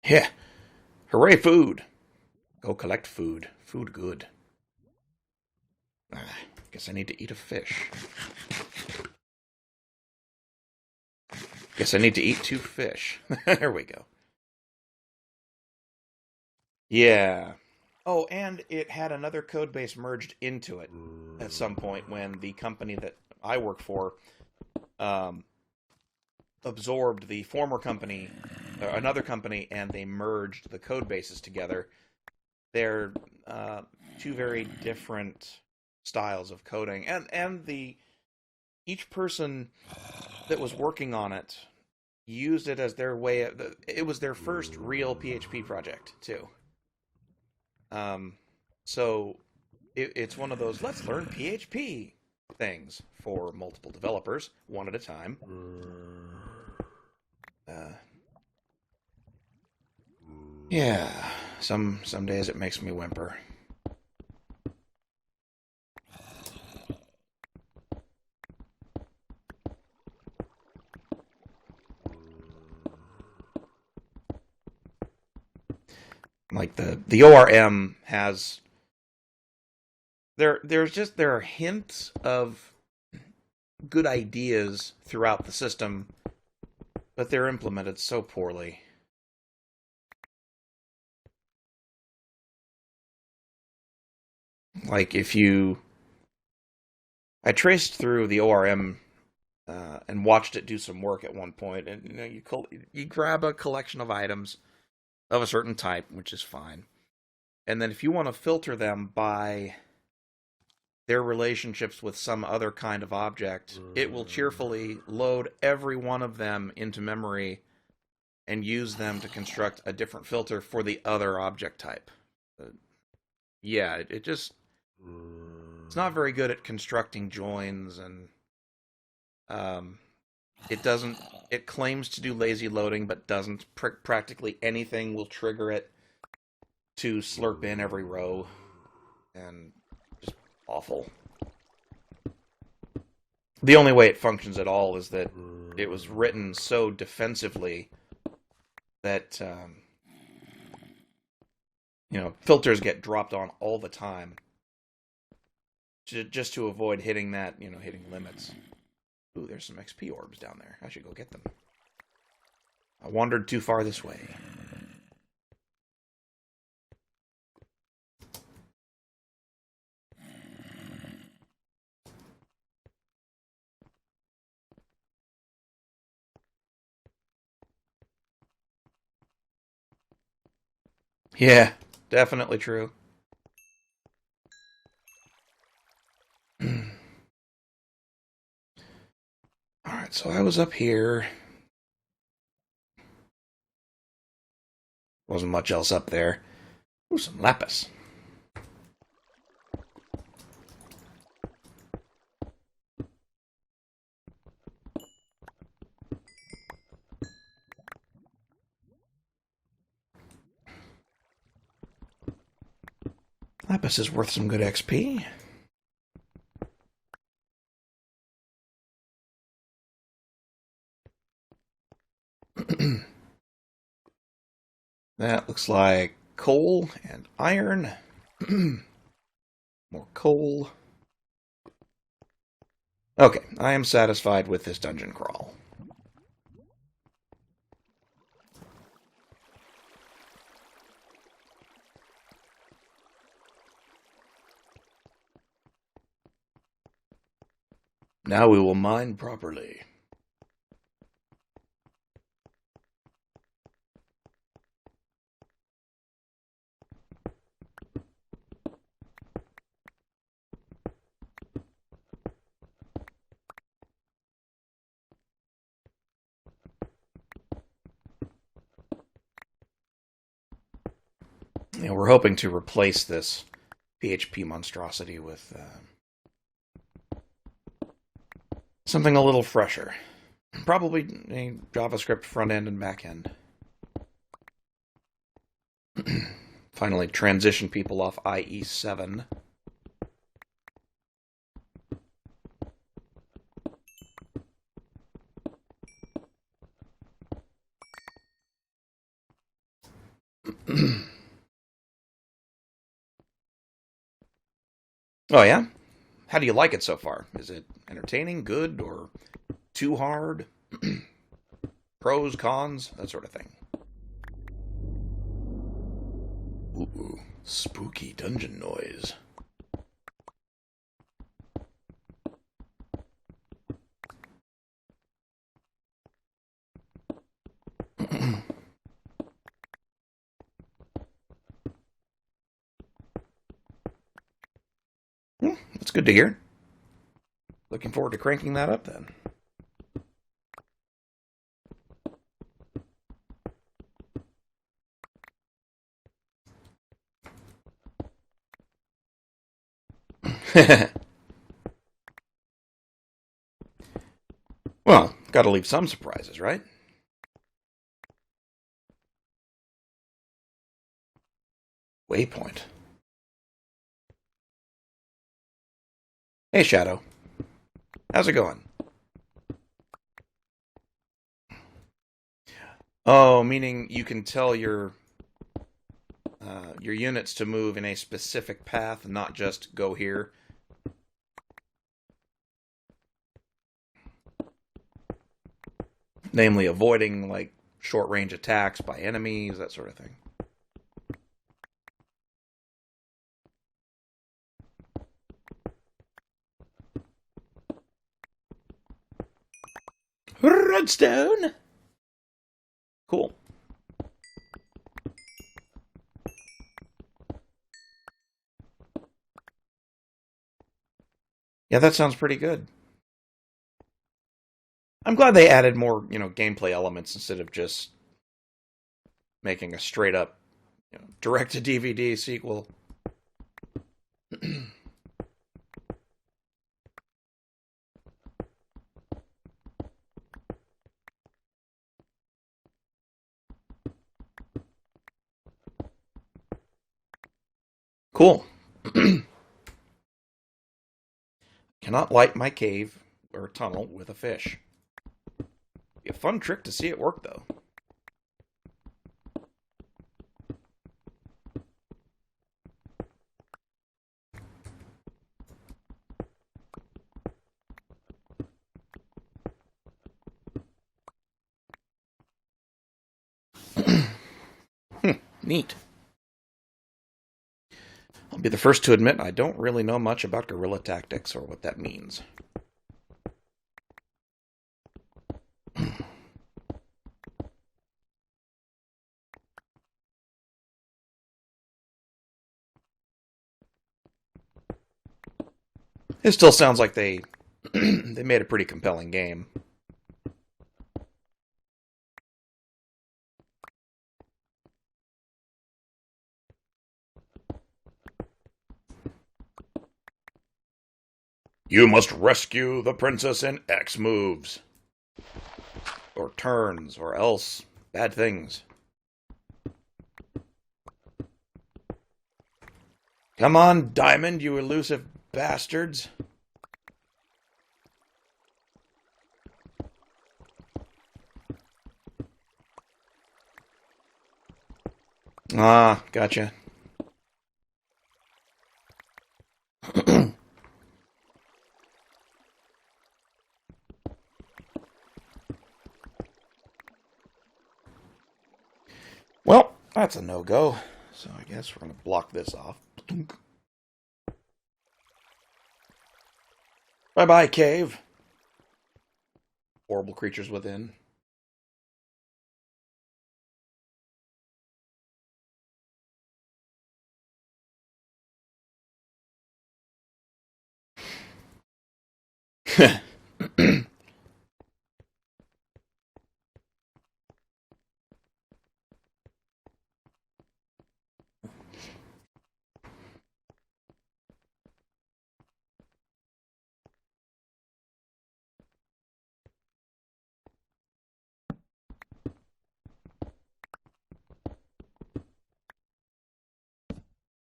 Yeah. Hooray, food. Go collect food. Food good. Guess I need to eat a fish. Guess I need to eat 2 fish. There we go. Yeah. Oh, and it had another code base merged into it at some point when the company that I work for um, absorbed the former company, another company, and they merged the code bases together. They're two very different styles of coding, and the each person that was working on it used it as their way. It was their first real PHP project too. Um, so it's one of those let's learn PHP things for multiple developers, one at a time. Uh, yeah, some days it makes me whimper. Like the ORM has there are hints of good ideas throughout the system, but they're implemented so poorly. Like if you, I traced through the ORM and watched it do some work at one point, and you grab a collection of items of a certain type, which is fine, and then if you want to filter them by their relationships with some other kind of object, it will cheerfully load every one of them into memory and use them to construct a different filter for the other object type. Yeah, it just it's not very good at constructing joins, and um, it doesn't. It claims to do lazy loading, but doesn't. Practically anything will trigger it to slurp in every row, and just awful. The only way it functions at all is that it was written so defensively that filters get dropped on all the time, just to avoid hitting that, hitting limits. Ooh, there's some XP orbs down there. I should go get them. I wandered too far this way. Yeah, definitely true. Alright, so I was up here. Wasn't much else up there. Ooh, some lapis. Lapis is worth some good XP. That looks like coal and iron. More coal. Okay, I am satisfied with this dungeon crawl. Now we will mine properly. Yeah, we're hoping to replace this PHP monstrosity with something a little fresher. Probably a JavaScript front end and back end. Finally, transition people off IE7. Oh, yeah? How do you like it so far? Is it entertaining, good, or too hard? Pros, cons, that sort of thing. Ooh, spooky dungeon noise. That's good to hear. Looking forward to cranking that up then. Well, gotta leave some surprises, right? Waypoint. Hey, Shadow. How's it going? Oh, meaning you can tell your units to move in a specific path, not just go here. Namely, avoiding like short range attacks by enemies, that sort of thing. Redstone. Cool. Yeah, that sounds pretty good. I'm glad they added more, gameplay elements instead of just making a straight up, direct to DVD sequel. Cool. Cannot light my cave or tunnel with a fish. Be a fun trick to see it work, though. Neat. I'll be the first to admit I don't really know much about guerrilla tactics or what that means. It still sounds like they they made a pretty compelling game. You must rescue the princess in X moves. Or turns, or else bad things. Come on, Diamond, you elusive bastards. Ah, gotcha. Well, that's a no-go. So I guess we're going to block this off. Bye-bye, cave. Horrible creatures within.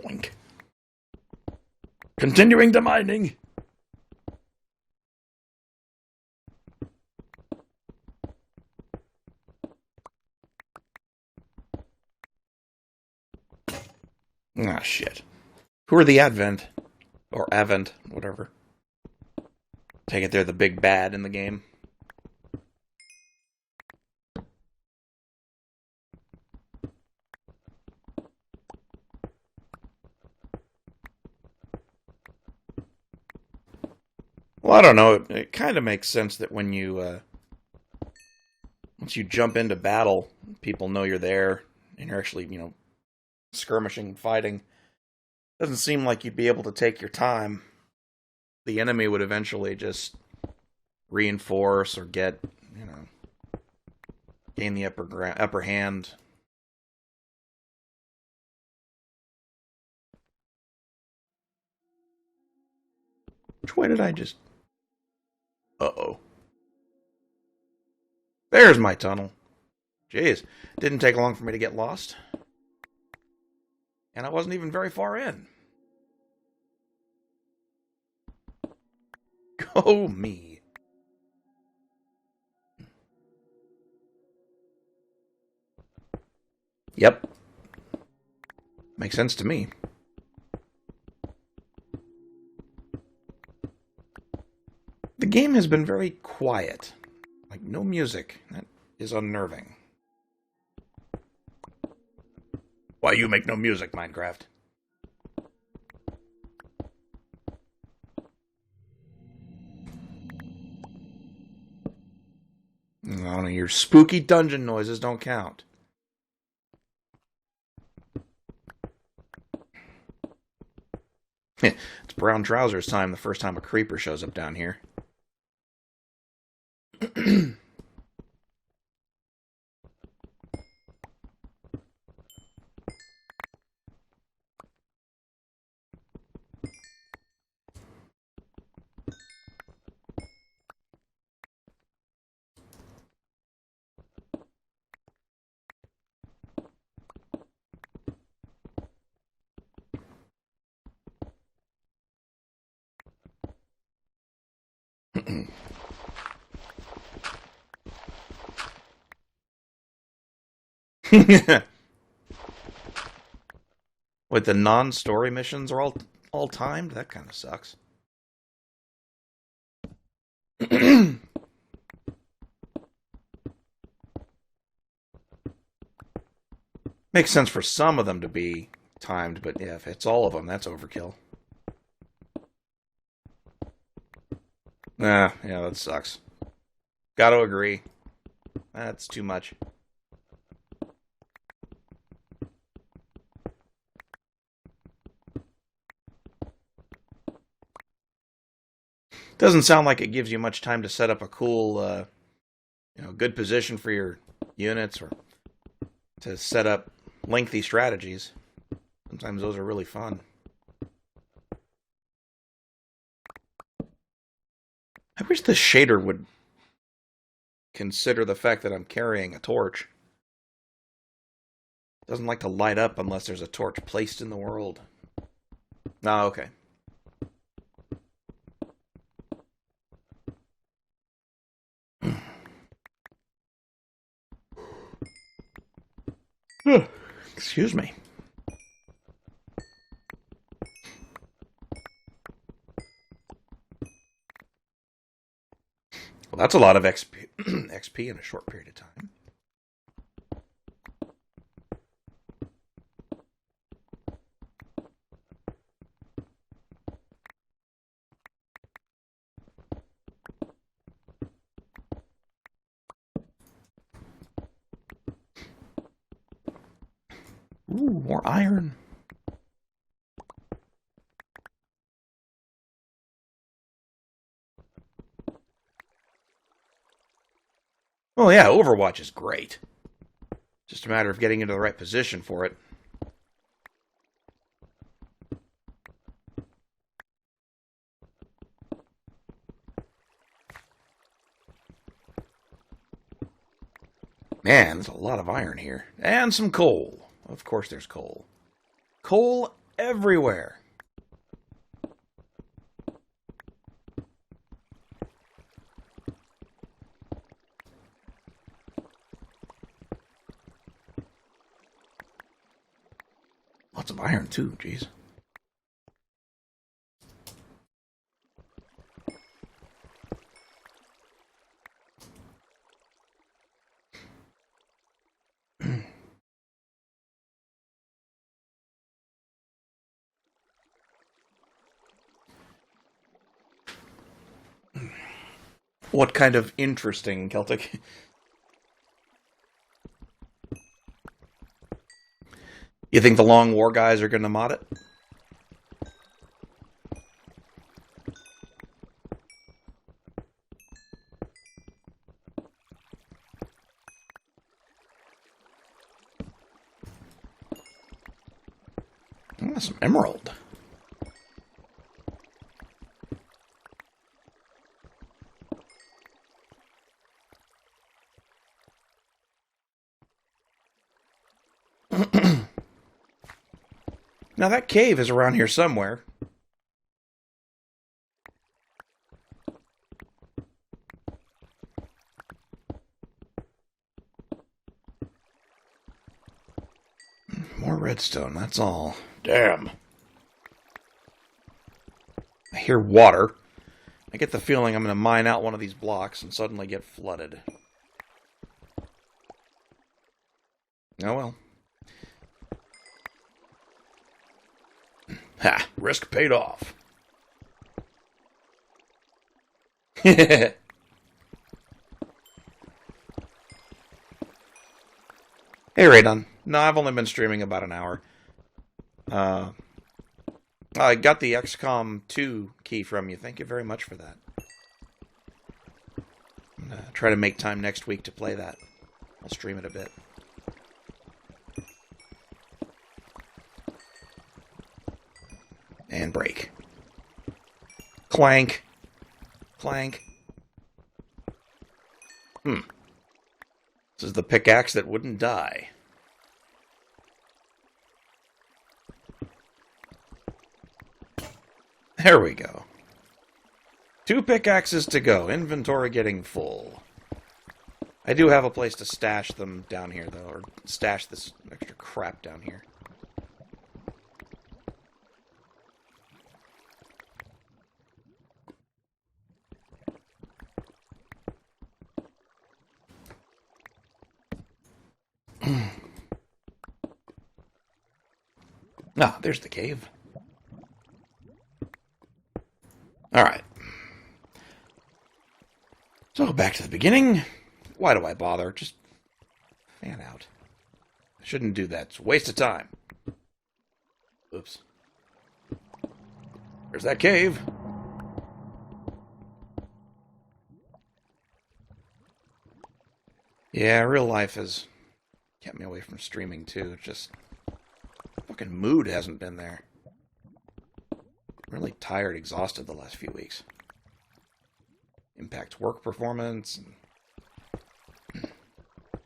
Boink. Continuing the mining. Ah, shit. Who are the Advent? Or Avent, whatever. Take it they're the big bad in the game. Well, I don't know. It kind of makes sense that when you once you jump into battle, people know you're there and you're actually, skirmishing and fighting. Doesn't seem like you'd be able to take your time. The enemy would eventually just reinforce or gain the upper hand. Which way did I just... Uh-oh. There's my tunnel. Jeez. Didn't take long for me to get lost. And I wasn't even very far in. Go me. Yep. Makes sense to me. The game has been very quiet. Like, no music. That is unnerving. Why you make no music, Minecraft? No, your spooky dungeon noises don't count. It's brown trousers time the first time a creeper shows up down here. Wait, the non-story missions are all timed? That kind of sucks. Makes sense for some of them to be timed, but yeah, if it's all of them, that's overkill. Yeah, that sucks. Gotta agree. That's too much. Doesn't sound like it gives you much time to set up a cool, good position for your units or to set up lengthy strategies. Sometimes those are really fun. I wish the shader would consider the fact that I'm carrying a torch. It doesn't like to light up unless there's a torch placed in the world. Oh, okay. Excuse me. Well, that's a lot of XP, XP in a short period of time. Ooh, more iron. Oh yeah, Overwatch is great. Just a matter of getting into the right position for it. Man, there's a lot of iron here. And some coal. Of course there's coal. Coal everywhere. Lots of iron too, jeez. What kind of interesting Celtic? You think the Long War guys are going to mod it? Oh, some emerald. Now that cave is around here somewhere. More redstone, that's all. Damn. I hear water. I get the feeling I'm going to mine out one of these blocks and suddenly get flooded. Oh well. Ha! Risk paid off. Hey, Radon. No, I've only been streaming about an hour. I got the XCOM 2 key from you. Thank you very much for that. I'm gonna try to make time next week to play that. I'll stream it a bit. And break. Clank. Clank. This is the pickaxe that wouldn't die. There we go. 2 pickaxes to go. Inventory getting full. I do have a place to stash them down here, though. Or stash this extra crap down here. Ah, there's the cave. Alright. So, back to the beginning. Why do I bother? Just fan out. I shouldn't do that. It's a waste of time. Oops. There's that cave. Yeah, real life has kept me away from streaming, too. It's just... fucking mood hasn't been there. Really tired, exhausted the last few weeks. Impacts work performance. And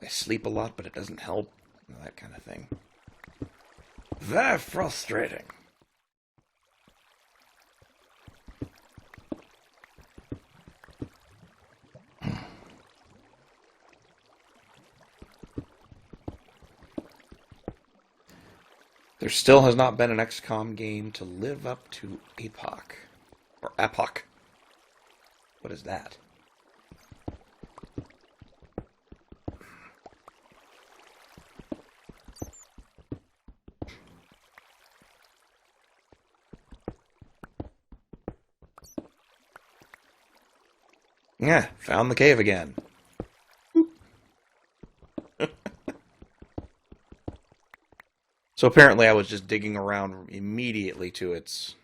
I sleep a lot, but it doesn't help. That kind of thing. Very frustrating. There still has not been an XCOM game to live up to APOC. Or APOC. What is that? Yeah, found the cave again. So apparently I was just digging around immediately to its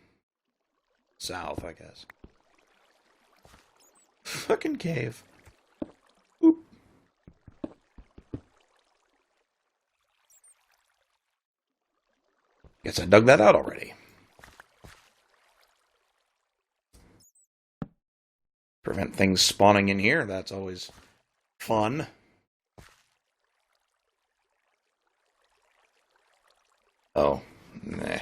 south, I guess. Fucking cave. Oop. Guess I dug that out already. Prevent things spawning in here, that's always fun. Oh, nah.